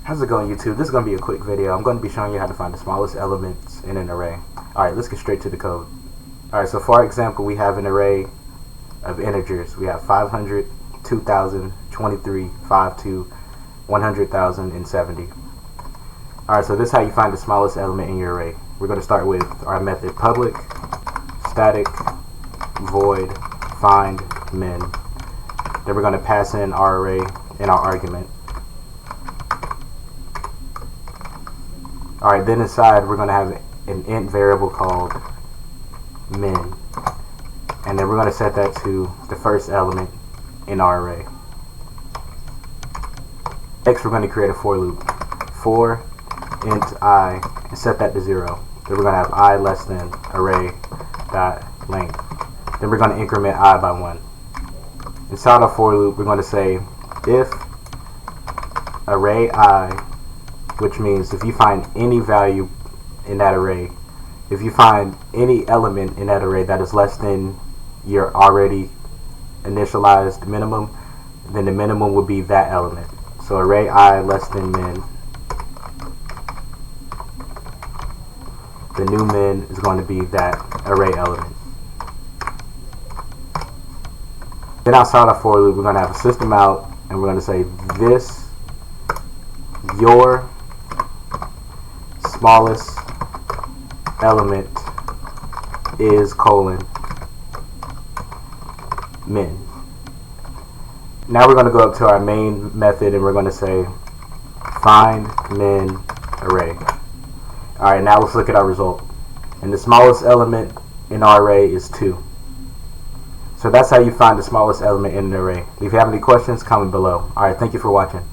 How's it going, YouTube? This is going to be a quick video. I'm going to be showing you how to find the smallest elements in an array. Alright, let's get straight to the code. Alright, so for our example, we have an array of integers. We have 500, 2,000, 23, 52, 100,000, and 70. Alright, so this is how you find the smallest element in your array. We're going to start with our method public static void find min. Then we're going to pass in our array in our argument. Alright, then inside we're going to have an int variable called min. And then we're going to set that to the first element in our array. Next we're going to create a for loop. For int I and set that to 0. Then we're going to have I less than array dot length. Then we're going to increment I by 1. Inside our for loop we're going to say if array I, which means if you find any value in that array, if you find any element in that array that is less than your already initialized minimum, then the minimum would be that element. So array I less than min, the new min is going to be that array element. Then outside our for loop we're going to have a system out, and we're going to say this your smallest element is colon min. Now we're going to go up to our main method and we're going to say find min array. Alright, now let's look at our result. And the smallest element in our array is 2. So that's how you find the smallest element in an array. If you have any questions, comment below. Alright, thank you for watching.